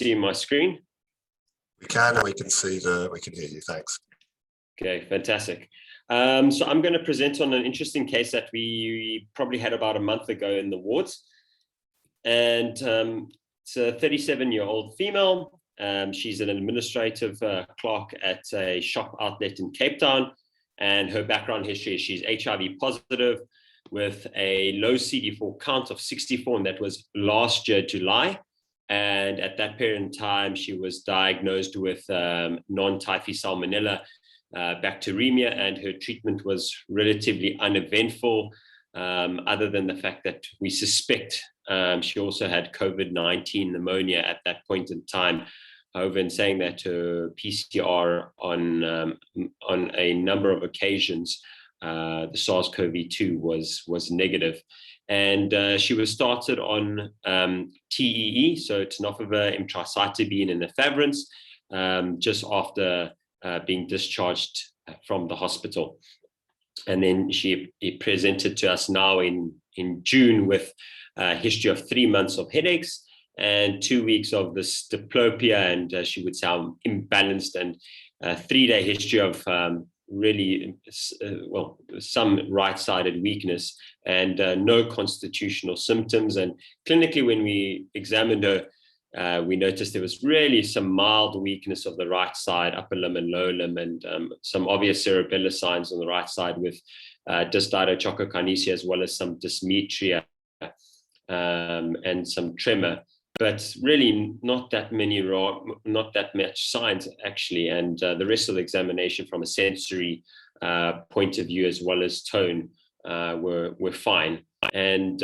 see my screen? We can, and we can hear you. Thanks. Okay, fantastic. So I'm going to present on an interesting case that we probably had about a month ago in the wards. And it's a 37-year-old female. She's an administrative clerk at a shop outlet in Cape Town. And her background history is she's HIV positive with a low CD4 count of 64, and that was last year, July. And at that period in time, she was diagnosed with non-typhi salmonella bacteremia, and her treatment was relatively uneventful, other than the fact that we suspect she also had COVID-19 pneumonia at that point in time. However, in saying that, her PCR on a number of occasions, the SARS-CoV-2 was negative. And she was started on TEE, so tenofovir, emtricitabine, and efavirenz, just after being discharged from the hospital. And then she presented to us now in June with a history of 3 months of headaches and 2 weeks of this diplopia, and she would sound imbalanced, and a 3-day history of really, some right-sided weakness and no constitutional symptoms. And clinically, when we examined her, we noticed there was really some mild weakness of the right side, upper limb and lower limb, and some obvious cerebellar signs on the right side with dysdiadochocokinesia, as well as some dysmetria and some tremor. But really not that much signs, actually. And the rest of the examination from a sensory point of view, as well as tone, were fine. And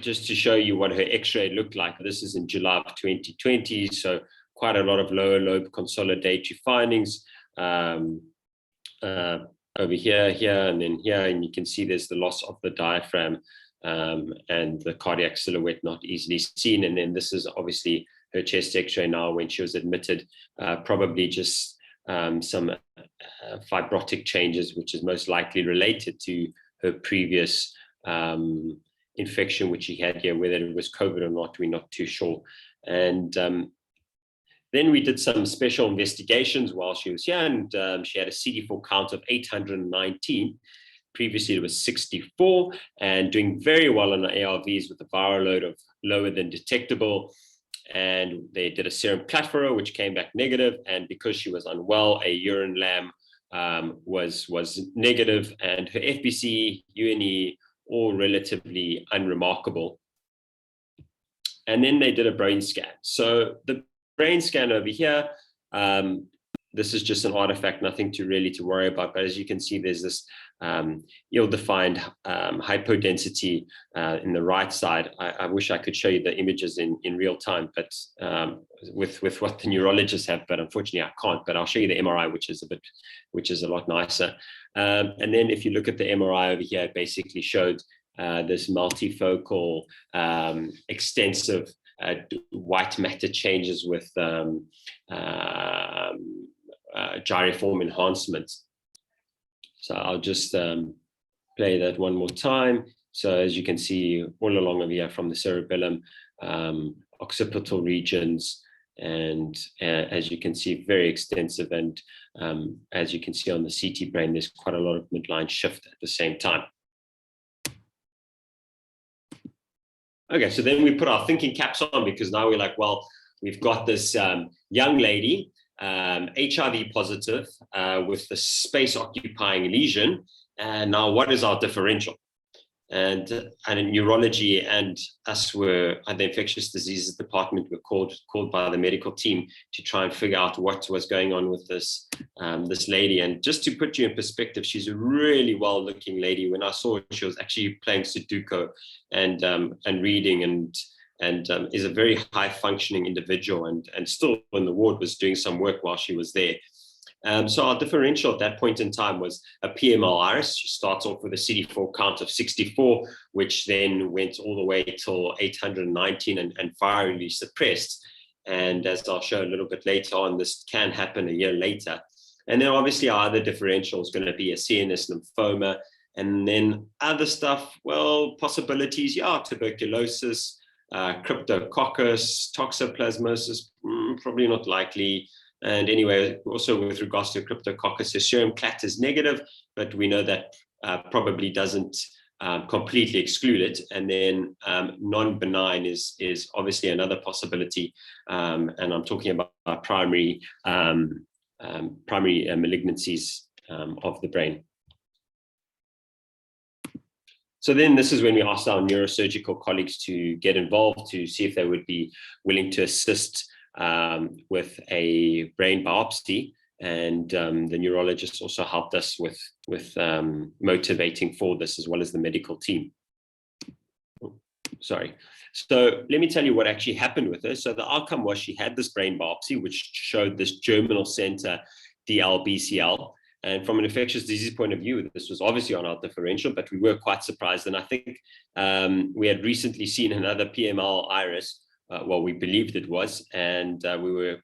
just to show you what her x-ray looked like, this is in July of 2020, so quite a lot of lower lobe consolidatory findings over here, and then here, and you can see there's the loss of the diaphragm and the cardiac silhouette not easily seen. And then this is obviously her chest x-ray now when she was admitted, probably just some fibrotic changes, which is most likely related to her previous infection which she had here. Whether it was COVID or not, we're not too sure. And then we did some special investigations while she was here, and she had a CD4 count of 819. Previously it was 64, and doing very well on the ARVs with a viral load of lower than detectable. And they did a serum platform, which came back negative, and because she was unwell, a urine lam was negative, and her FBC, UNE, all relatively unremarkable. And then they did a brain scan. So the brain scan over here, this is just an artifact, nothing to worry about. But as you can see, there's this ill-defined hypodensity in the right side. I wish I could show you the images in real time, but with what the neurologists have, but unfortunately I can't. But I'll show you the MRI, which is a lot nicer. And then if you look at the MRI over here, it basically showed this multifocal, extensive white matter changes with gyriform enhancement. So I'll just play that one more time. So as you can see, all along over here from the cerebellum, occipital regions, and as you can see, very extensive. And as you can see on the CT brain, there's quite a lot of midline shift at the same time. Okay, so then we put our thinking caps on, because now we're like, well, we've got this young lady, HIV positive, with the space occupying lesion. And now what is our differential? And in neurology, and us were at the infectious diseases department, were called by the medical team to try and figure out what was going on with this this lady. And just to put you in perspective, she's a really well-looking lady. When I saw her, she was actually playing Sudoku and reading, and is a very high-functioning individual, and still in the ward was doing some work while she was there. So our differential at that point in time was a PML iris. She starts off with a CD4 count of 64, which then went all the way till 819 and virally suppressed. And as I'll show a little bit later on, this can happen a year later. And then obviously our other differential is going to be a CNS lymphoma. And then other stuff, well, possibilities, yeah, tuberculosis, Cryptococcus, toxoplasmosis, probably not likely. And anyway, also with regards to Cryptococcus, the serum clat is negative, but we know that probably doesn't completely exclude it. And then non-benign is obviously another possibility. And I'm talking about primary malignancies of the brain. So then this is when we asked our neurosurgical colleagues to get involved to see if they would be willing to assist with a brain biopsy. And the neurologist also helped us with motivating for this, as well as the medical team. Sorry. So let me tell you what actually happened with her. So the outcome was she had this brain biopsy, which showed this germinal center DLBCL. And from an infectious disease point of view, this was obviously on our differential, but we were quite surprised. And I think we had recently seen another PML iris, well, we believed it was, and we were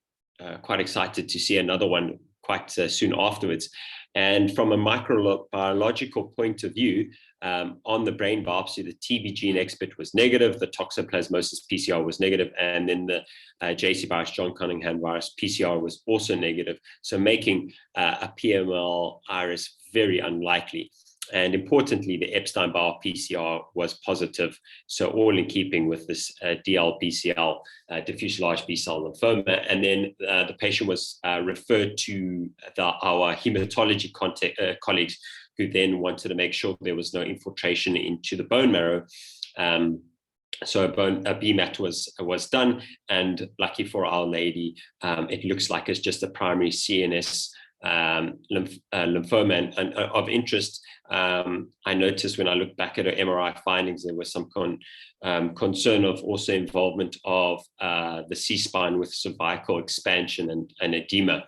quite excited to see another one quite soon afterwards. And from a microbiological point of view, on the brain biopsy, the TB gene expert was negative, the toxoplasmosis PCR was negative, and then the JC virus, John Cunningham virus PCR was also negative, so making a PML iris very unlikely. And importantly, the Epstein-Barr PCR was positive, so all in keeping with this DLBCL, diffuse large B-cell lymphoma. And then the patient was referred to our hematology colleagues, who then wanted to make sure there was no infiltration into the bone marrow. So a BMAT was done, and lucky for Our Lady, it looks like it's just a primary CNS lymphoma. And of interest, I noticed when I looked back at her MRI findings, there was some concern of also involvement of the C-spine with cervical expansion and edema.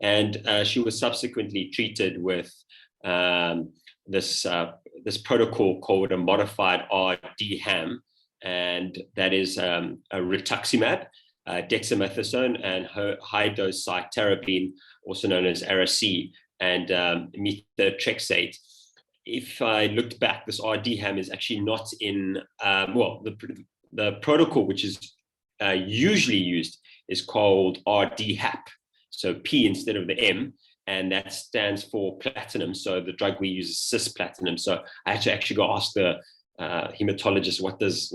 And she was subsequently treated with this protocol called a modified RD-HAM, and that is a rituximab, dexamethasone, and high-dose cytarabine, also known as Ara-C, and methotrexate. If I looked back, this RD-HAM is actually not in, well, the protocol which is usually used is called RD-HAP, so P instead of the M, and that stands for platinum. So the drug we use is cisplatinum. So I had to actually go ask the hematologist, what is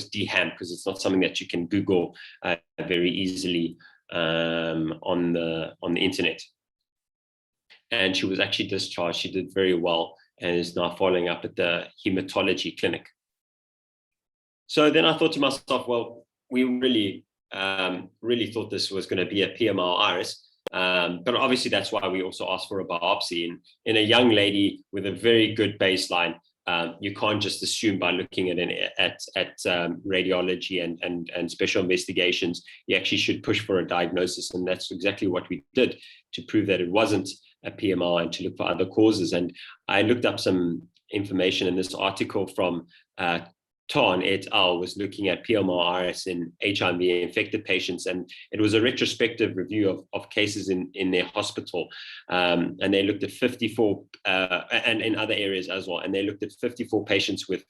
DHAM, because it's not something that you can Google very easily on the internet. And she was actually discharged. She did very well and is now following up at the hematology clinic. So then I thought to myself, well, we really thought this was going to be a PML iris. But obviously that's why we also asked for a biopsy. And in a young lady with a very good baseline, you can't just assume by looking at radiology and special investigations. You actually should push for a diagnosis, and that's exactly what we did to prove that it wasn't a PML and to look for other causes. And I looked up some information in this article from Tan et al. Was looking at PML-IRS in HIV-infected patients, and it was a retrospective review of cases in their hospital, and they looked at 54, and in other areas as well, and they looked at 54 patients with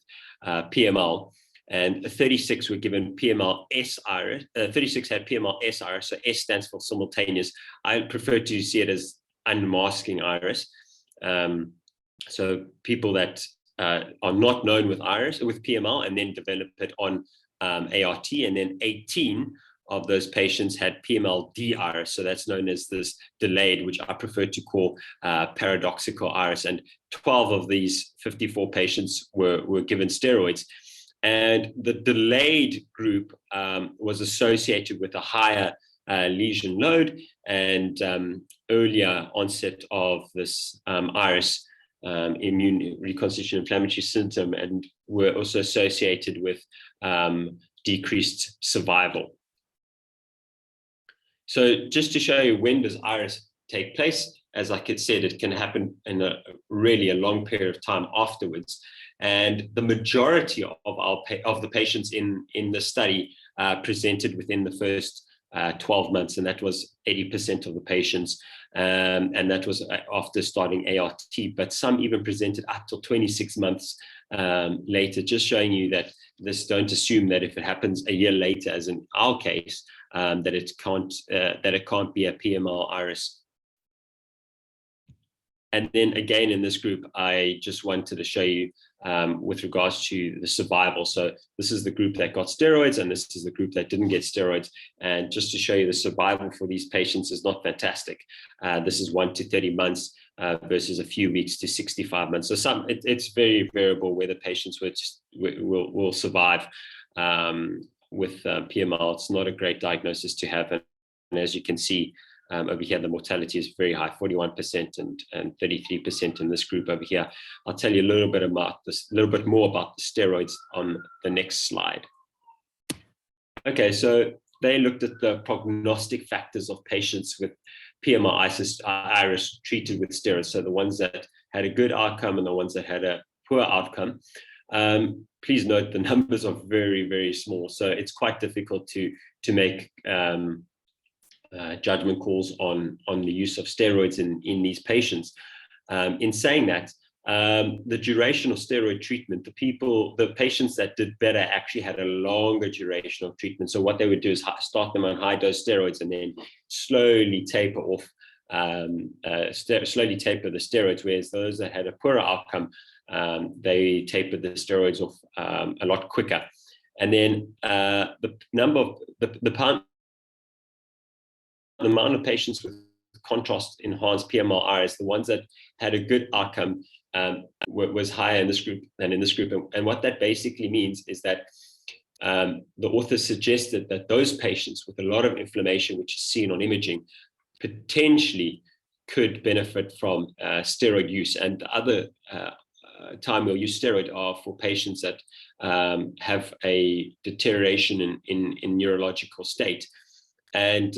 PML, and 36 were given PML-S-IRS, 36 had PML-S-IRS, so S stands for simultaneous. I prefer to see it as unmasking iris, so people that are not known with iris, with PML, and then develop it on ART, and then 18 of those patients had PML-D iris, so that's known as this delayed, which I prefer to call paradoxical iris, and 12 of these 54 patients were given steroids. And the delayed group was associated with a higher lesion load and earlier onset of this iris immune reconstitution inflammatory symptom, and were also associated with decreased survival. So just to show you, when does iris take place? As I said, it can happen in a long period of time afterwards. And the majority of the patients in the study presented within the first 12 months, and that was 80% of the patients, and that was after starting ART, but some even presented up till 26 months later, just showing you that don't assume that if it happens a year later, as in our case, that it can't be a PMR iris. And then again, in this group, I just wanted to show you with regards to the survival. So this is the group that got steroids, and this is the group that didn't get steroids. And just to show you, the survival for these patients is not fantastic. This is 1 to 30 months versus a few weeks to 65 months. So it's very variable whether patients will survive with PMR. It's not a great diagnosis to have. And as you can see, over here, the mortality is very high, 41% and 33% in this group over here. I'll tell you a little bit more about the steroids on the next slide. Okay, so they looked at the prognostic factors of patients with PMR iris treated with steroids. So the ones that had a good outcome and the ones that had a poor outcome. Please note the numbers are very, very small. So it's quite difficult to make judgment calls on the use of steroids in these patients. In saying that, the duration of steroid treatment, the patients that did better actually had a longer duration of treatment. So what they would do is start them on high dose steroids and then slowly taper off, slowly taper the steroids, whereas those that had a poorer outcome, they tapered the steroids off a lot quicker. And then the amount of patients with contrast enhanced PMR iris, the ones that had a good outcome, was higher in this group than in this group. And what that basically means is that the authors suggested that those patients with a lot of inflammation, which is seen on imaging, potentially could benefit from steroid use. And the other time we'll use steroid are for patients that have a deterioration in neurological state. And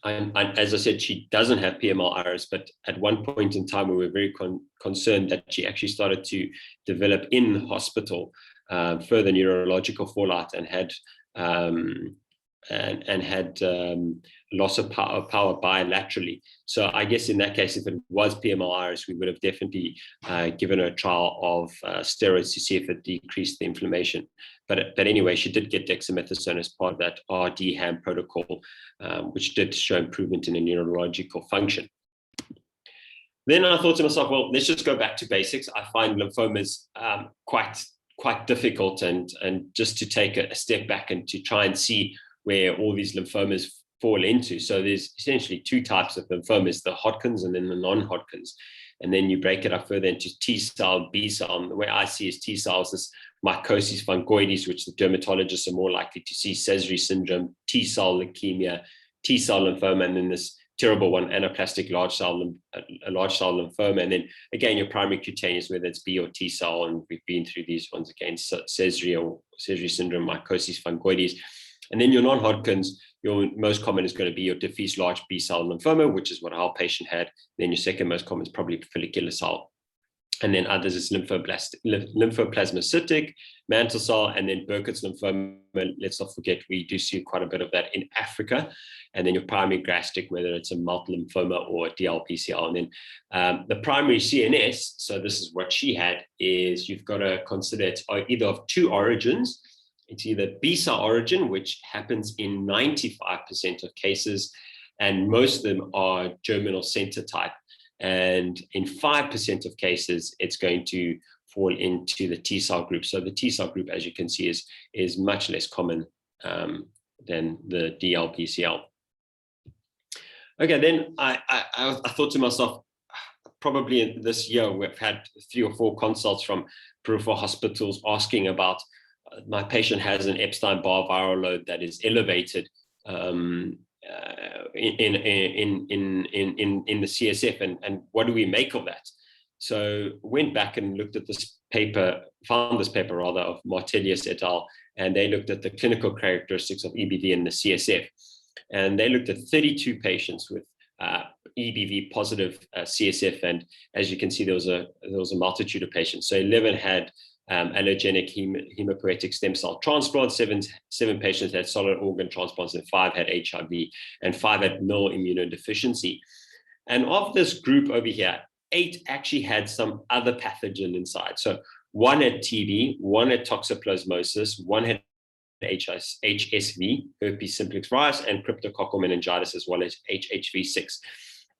as I said, she doesn't have PMR iris, but at one point in time, we were very concerned that she actually started to develop in hospital further neurological fallout and had loss of power bilaterally. So I guess in that case, if it was PMR iris, we would have definitely given her a trial of steroids to see if it decreased the inflammation. But anyway, she did get dexamethasone as part of that RD-HAM protocol, which did show improvement in the neurological function. Then I thought to myself, well, let's just go back to basics. I find lymphomas quite difficult, and just to take a step back and to try and see where all these lymphomas fall into. So there's essentially two types of lymphomas, the Hodgkin's and then the non-Hodgkin's. And then you break it up further into T cell, B cell. And the way I see is T cells is mycosis fungoides, which the dermatologists are more likely to see, Sézary syndrome, T cell leukemia, T cell lymphoma, and then this terrible one, anaplastic large cell lymphoma. And then again, your primary cutaneous, whether it's B or T cell, and we've been through these ones again, Sézary syndrome, mycosis fungoides. And then your non-Hodgkin's, your most common is going to be your diffuse large B-cell lymphoma, which is what our patient had. Then your second most common is probably follicular cell. And then others is lymphoplasmacytic, mantle cell, and then Burkitt's lymphoma. Let's not forget, we do see quite a bit of that in Africa. And then your primary gastric, whether it's a multiple lymphoma or a DLBCL. And then the primary CNS, so this is what she had, is you've got to consider it's either of two origins. It's either B-cell origin, which happens in 95% of cases, and most of them are germinal center type. And in 5% of cases, it's going to fall into the T-cell group. So the T-cell group, as you can see, is much less common than the DLBCL. Okay, then I thought to myself, probably in this year, we've had 3 or 4 consults from peripheral hospitals asking about, my patient has an Epstein-Barr viral load that is elevated in the CSF, and what do we make of that? So went back and looked at this paper, found this paper rather, of Martelius et al., and they looked at the clinical characteristics of EBV in the CSF, and they looked at 32 patients with EBV positive CSF, and as you can see, there was a multitude of patients. So 11 had allogeneic hematopoietic stem cell transplants, 7 patients had solid organ transplants, and 5 had HIV, and 5 had null immunodeficiency. And of this group over here, 8 actually had some other pathogen inside. So one had TB, one had toxoplasmosis, one had HSV, herpes simplex virus, and cryptococcal meningitis, as well as HHV6.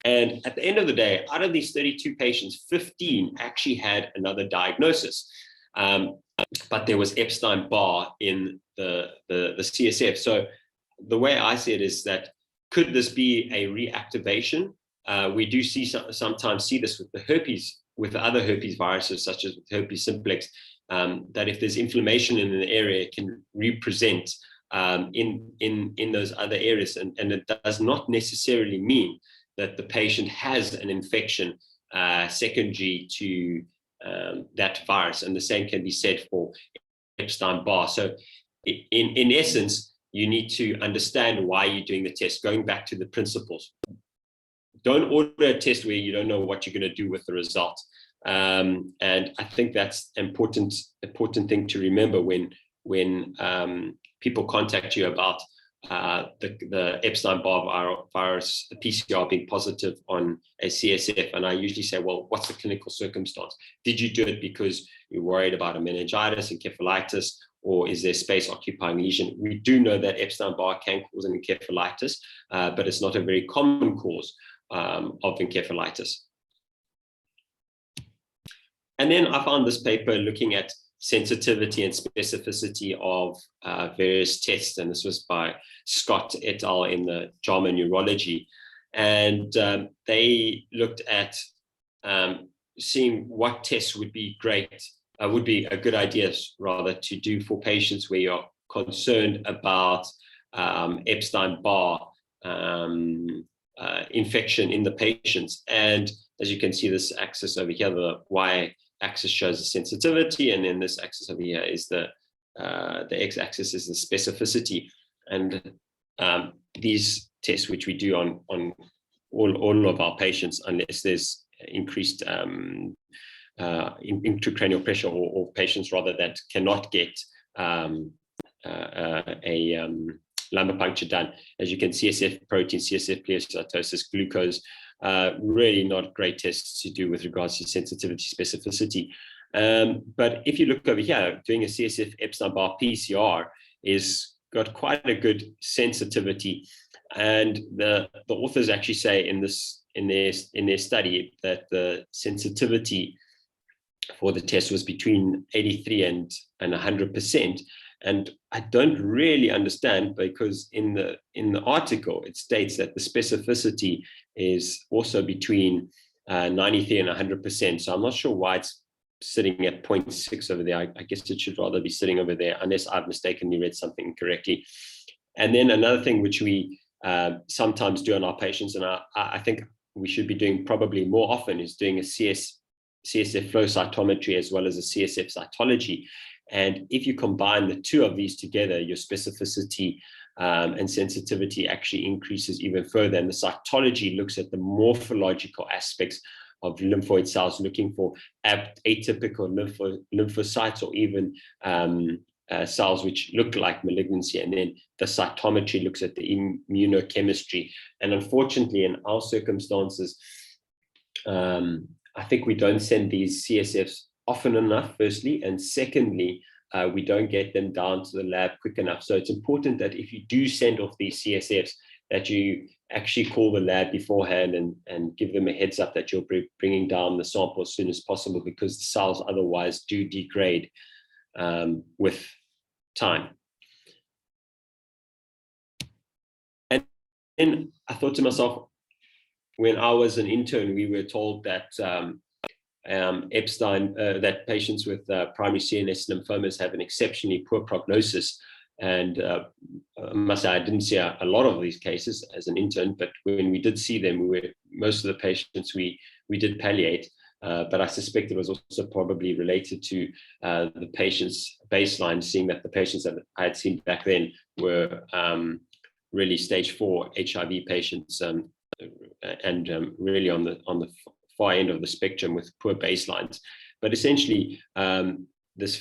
And at the end of the day, out of these 32 patients, 15 actually had another diagnosis. But there was Epstein-Barr in the CSF. So the way I see it is that, could this be a reactivation? We do sometimes see this with the herpes, with other herpes viruses, such as with herpes simplex, that if there's inflammation in an area, it can represent in those other areas. And it does not necessarily mean that the patient has an infection secondary to that virus. And the same can be said for Epstein-Barr. So in essence, you need to understand why you're doing the test, going back to the principles. Don't order a test where you don't know what you're going to do with the result. And I think that's important thing to remember when people contact you about the Epstein-Barr virus, the PCR being positive on a CSF. And I usually say, well, what's the clinical circumstance? Did you do it because you're worried about a meningitis, encephalitis, or is there space-occupying lesion? We do know that Epstein-Barr can cause an encephalitis, but it's not a very common cause of encephalitis. And then I found this paper looking at sensitivity and specificity of various tests, and this was by Scott et al. In the JAMA Neurology. And they looked at seeing what tests would be great, would be a good idea, rather, to do for patients where you're concerned about Epstein-Barr infection in the patients. And as you can see, this axis over here, the y-axis shows the sensitivity, and then this axis over here is the x-axis is the specificity. And these tests, which we do on all of our patients, unless there's increased intracranial pressure, or patients rather that cannot get a lumbar puncture done. As you can, CSF protein, CSF pleocytosis, glucose, really not great tests to do with regards to sensitivity, specificity. But if you look over here, doing a CSF Epstein-Barr PCR is got quite a good sensitivity. And the authors actually say in their study that the sensitivity for the test was between 83 and 100%. And I don't really understand, because in the article it states that the specificity is also between 93 and 100%. So I'm not sure why it's sitting at 0.6 over there. I guess it should rather be sitting over there, unless I've mistakenly read something incorrectly. And then another thing which we sometimes do on our patients, and I think we should be doing probably more often, is doing a CSF flow cytometry as well as a CSF cytology. And if you combine the two of these together, your specificity and sensitivity actually increases even further. And the cytology looks at the morphological aspects of lymphoid cells, looking for atypical lymphocytes, or even cells which look like malignancy. And then the cytometry looks at the immunochemistry. And unfortunately, in our circumstances, I think we don't send these CSFs often enough, firstly, and secondly, we don't get them down to the lab quick enough. So it's important that if you do send off these CSFs, that you actually call the lab beforehand and give them a heads up that you're bringing down the sample as soon as possible, because the cells otherwise do degrade with time. And then I thought to myself, when I was an intern, we were told that that patients with primary CNS lymphomas have an exceptionally poor prognosis. And I must say, I didn't see a lot of these cases as an intern, but when we did see them, most of the patients we did palliate. But I suspect it was also probably related to the patient's baseline, seeing that the patients that I had seen back then were really stage 4 HIV patients, and really on the far end of the spectrum with poor baselines. But essentially, this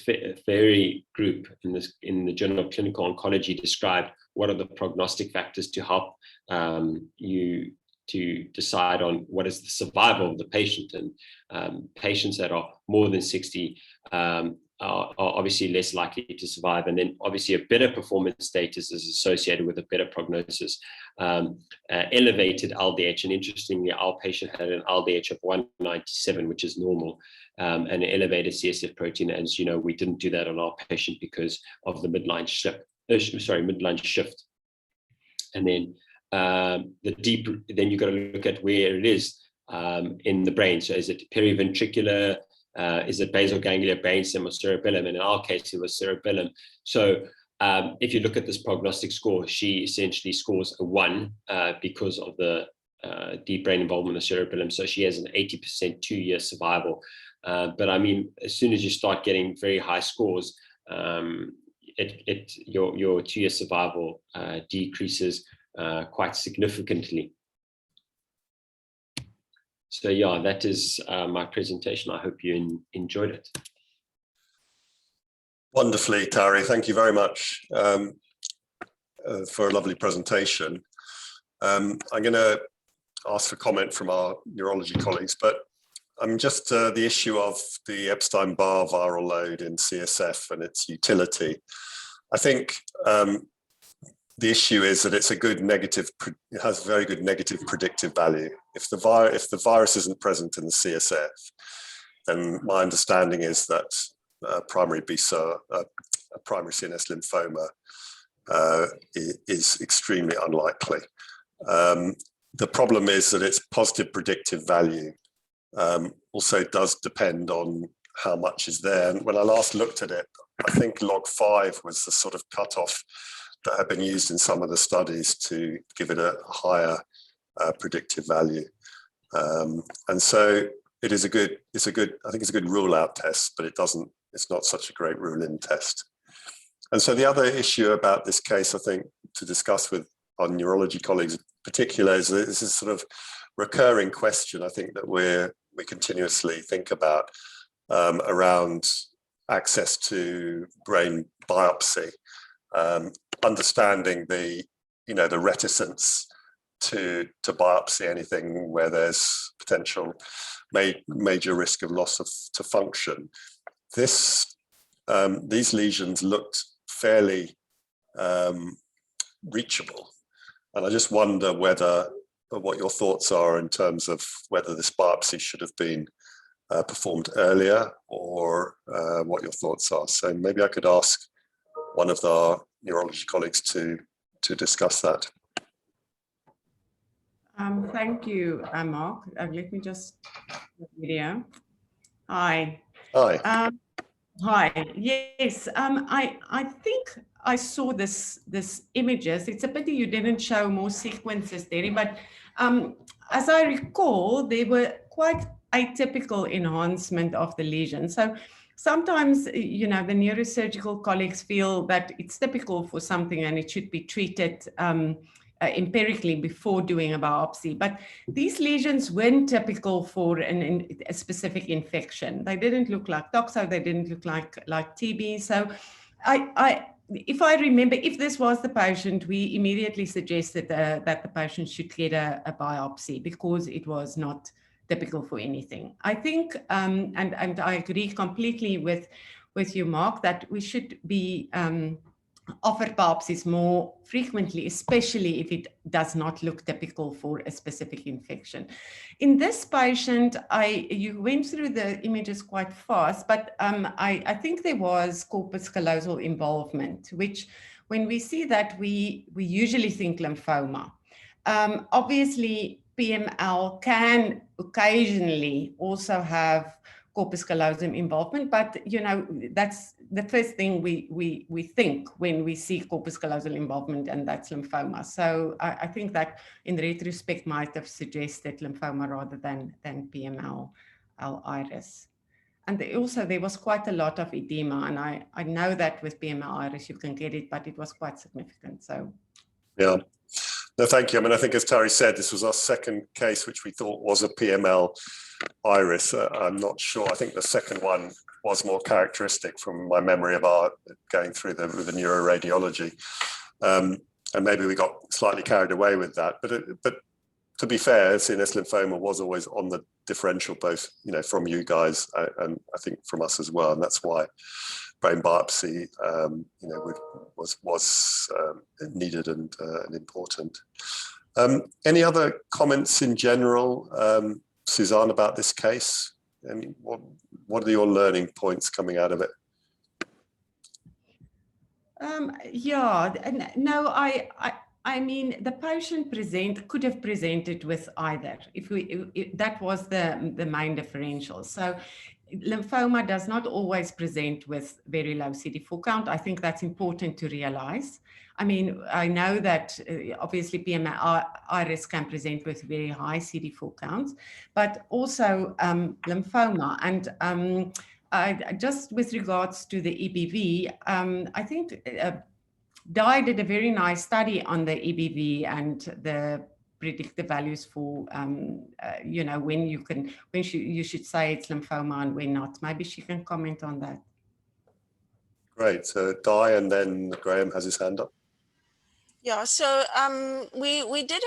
Ferry group in the Journal of Clinical Oncology described what are the prognostic factors to help you to decide on what is the survival of the patient. And patients that are more than 60 are obviously less likely to survive. And then obviously a better performance status is associated with a better prognosis. Elevated LDH, and interestingly, our patient had an LDH of 197, which is normal, and an elevated CSF protein. As you know, we didn't do that on our patient because of the midline shift. And then then you've got to look at where it is in the brain. So is it periventricular? Is it basal ganglia, brainstem, or cerebellum? And in our case, it was cerebellum. So if you look at this prognostic score, she essentially scores a 1 because of the deep brain involvement of cerebellum. So she has an 80% 2-year survival. But I mean, as soon as you start getting very high scores, your 2-year survival decreases quite significantly. So yeah, that is my presentation. I hope you enjoyed it. Wonderfully, Tari. Thank you very much for a lovely presentation. I'm going to ask for comment from our neurology colleagues, but just the issue of the Epstein-Barr viral load in CSF and its utility. I think the issue is that it has very good negative predictive value. If the virus isn't present in the CSF, then my understanding is that primary CNS lymphoma is extremely unlikely. The problem is that its positive predictive value also does depend on how much is there. And when I last looked at it, I think log 5 was the sort of cutoff that had been used in some of the studies to give it a higher predictive value. And so I think it's a good rule out test, but it's not such a great rule in test. And so the other issue about this case, I think, to discuss with our neurology colleagues in particular, is this sort of recurring question, I think, that we continuously think about around access to brain biopsy, understanding the reticence to biopsy anything where there's potential major risk of loss to function. These lesions looked fairly reachable, and I just wonder what your thoughts are in terms of whether this biopsy should have been performed earlier, or what your thoughts are. So maybe I could ask one of our neurology colleagues to discuss that. Thank you, Mark. Let me just video. Hi. Hi. Hi. Yes. I think I saw this images. It's a pity you didn't show more sequences, Terry, but as I recall, they were quite atypical enhancement of the lesion. So sometimes, the neurosurgical colleagues feel that it's typical for something and it should be treated empirically before doing a biopsy. But these lesions weren't typical for a specific infection. They didn't look like toxo, they didn't look like TB. So if I remember, if this was the patient, we immediately suggested that the patient should get a biopsy because it was not typical for anything. I think, and I agree completely with you, Mark, that we should be offered biopsies more frequently, especially if it does not look typical for a specific infection. In this patient, you went through the images quite fast, but I think there was corpus callosal involvement, which when we see that, we usually think lymphoma. Obviously, PML can occasionally also have corpus callosum involvement, but that's the first thing we think when we see corpus callosal involvement, and that's lymphoma. So I think that in retrospect might have suggested lymphoma rather than PML iris. And there was quite a lot of edema, and I know that with PML iris you can get it, but it was quite significant. So yeah. No, thank you. I mean, I think as Tari said, this was our second case, which we thought was a PML iris. I'm not sure. I think the second one was more characteristic from my memory of our going through with the neuroradiology. And maybe we got slightly carried away with that. But to be fair, CNS lymphoma was always on the differential, both from you guys and I think from us as well, and that's why brain biopsy was needed and important. Any other comments in general, Suzanne, about this case? I mean, what are your learning points coming out of it? Yeah, no, I mean, the patient could have presented with either, if that was the main differential. So lymphoma does not always present with very low CD4 count. I think that's important to realize. I mean, I know that obviously PMIRS can present with very high CD4 counts, but also lymphoma. And just with regards to the EBV, I think Dai did a very nice study on the EBV and the predictive values for, when you should say it's lymphoma and when not. Maybe she can comment on that. Great. So Dai, and then Graham has his hand up. Yeah, so we did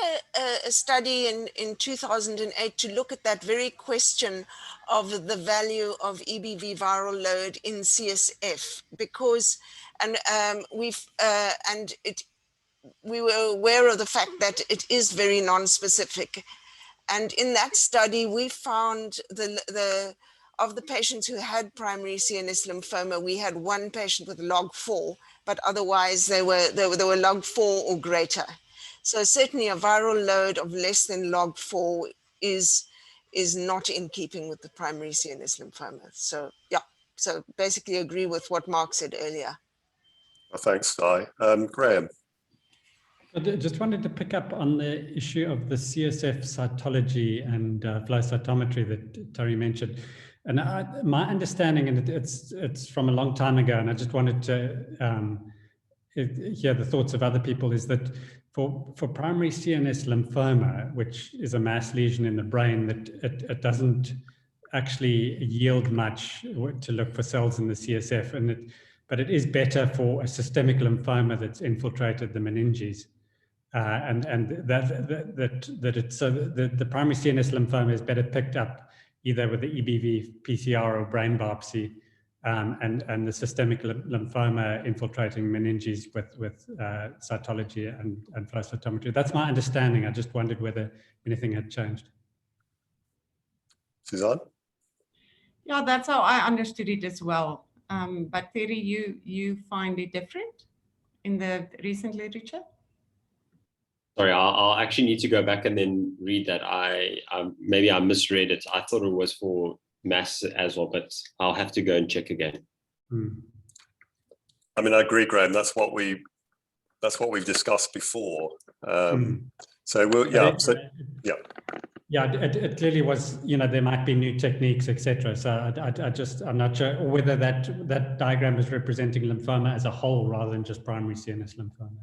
a study in 2008 to look at that very question of the value of EBV viral load in CSF, because we were aware of the fact that it is very non-specific. And in that study, we found of the patients who had primary CNS lymphoma, we had one patient with log 4, but otherwise they were log 4 or greater. So certainly a viral load of less than log 4 is not in keeping with the primary CNS lymphoma. So yeah, so basically agree with what Mark said earlier. Well, thanks, Dai. Graham. I just wanted to pick up on the issue of the CSF cytology and flow cytometry that Terry mentioned. And my understanding, and it's from a long time ago, and I just wanted to hear the thoughts of other people, is that for primary CNS lymphoma, which is a mass lesion in the brain, that it doesn't actually yield much to look for cells in the CSF, but it is better for a systemic lymphoma that's infiltrated the meninges. And that it's so the primary CNS lymphoma is better picked up either with the EBV, PCR, or brain biopsy, and the systemic lymphoma infiltrating meninges with cytology and flow cytometry. That's my understanding. I just wondered whether anything had changed. Suzanne? Yeah, that's how I understood it as well. But Terry, you find it different in the recent literature? Sorry, I'll actually need to go back and then read that. Maybe I misread it. I thought it was for mass as well, but I'll have to go and check again. I mean, I agree, Graham. That's what we've discussed before. So we'll, yeah. So yeah. Yeah, it clearly was. There might be new techniques, etc. So I'm not sure whether that diagram is representing lymphoma as a whole rather than just primary CNS lymphoma.